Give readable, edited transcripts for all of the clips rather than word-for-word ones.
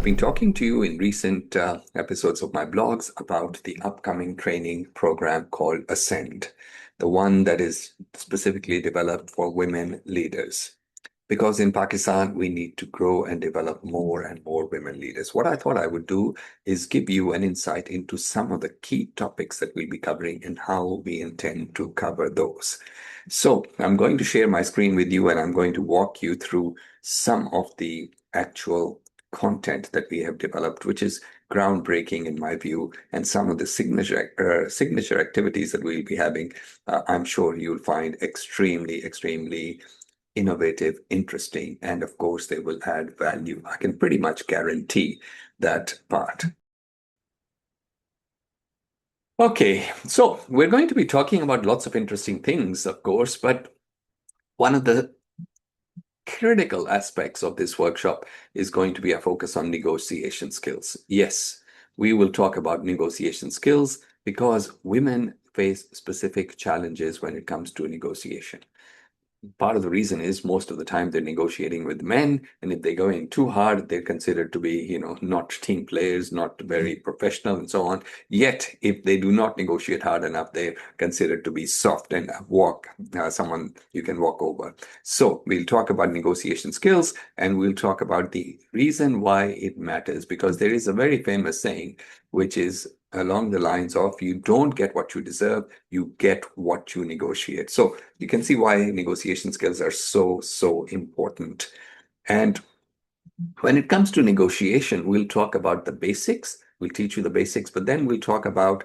been talking to you in recent episodes of my blogs about the upcoming training program called Ascend, the one that is specifically developed for women leaders. Because in Pakistan, we need to grow and develop more and more women leaders. What I thought I would do is give you an insight into some of the key topics that we'll be covering and how we intend to cover those. So I'm going to share my screen with you and I'm going to walk you through some of the actual content that we have developed, which is groundbreaking in my view, and some of the signature activities that we'll be having, I'm sure you'll find extremely innovative, interesting, and of course, they will add value. I can pretty much guarantee that part. Okay, so we're going to be talking about lots of interesting things, of course, but one of the critical aspects of this workshop is going to be a focus on negotiation skills. Yes, we will talk about negotiation skills because women face specific challenges when it comes to negotiation. Part of the reason is most of the time they're negotiating with men, and if they go in too hard, they're considered to be, not team players, not very professional, and so on. Yet, if they do not negotiate hard enough, they're considered to be soft and someone you can walk over. So we'll talk about negotiation skills, and we'll talk about the reason why it matters, because there is a very famous saying, which is along the lines of you don't get what you deserve, you get what you negotiate. So you can see why negotiation skills are so important. And when it comes to negotiation, we'll talk about the basics. We'll teach you the basics, but then we'll talk about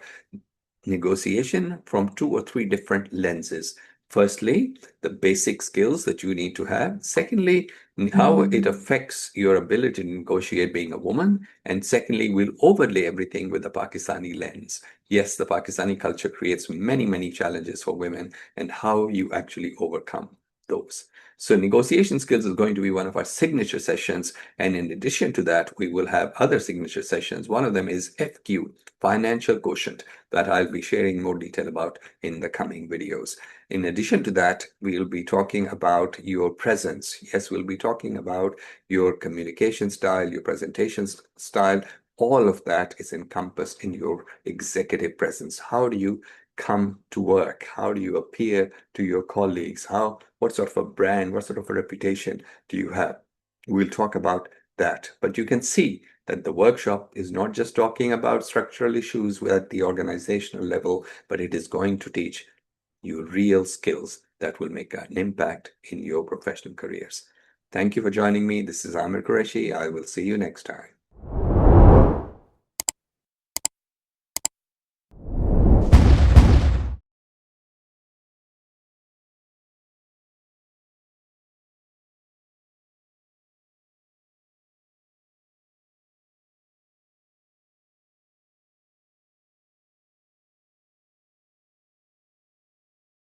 negotiation from 2 or 3 different lenses. Firstly, the basic skills that you need to have. Secondly, how it affects your ability to negotiate being a woman. And secondly, we'll overlay everything with the Pakistani lens. Yes, the Pakistani culture creates many challenges for women and how you actually overcome those. So negotiation skills is going to be one of our signature sessions. And in addition to that, we will have other signature sessions. One of them is FQ, financial quotient, that I'll be sharing more detail about in the coming videos. In addition to that, we'll be talking about your presence. Yes, we'll be talking about your communication style, your presentation style. All of that is encompassed in your executive presence. How do you come to work? How do you appear to your colleagues? What sort of a brand, what sort of a reputation do you have? We'll talk about that. But you can see that the workshop is not just talking about structural issues at the organizational level, but it is going to teach you real skills that will make an impact in your professional careers. Thank you for joining me. This is Amer Qureshi. I will see you next time.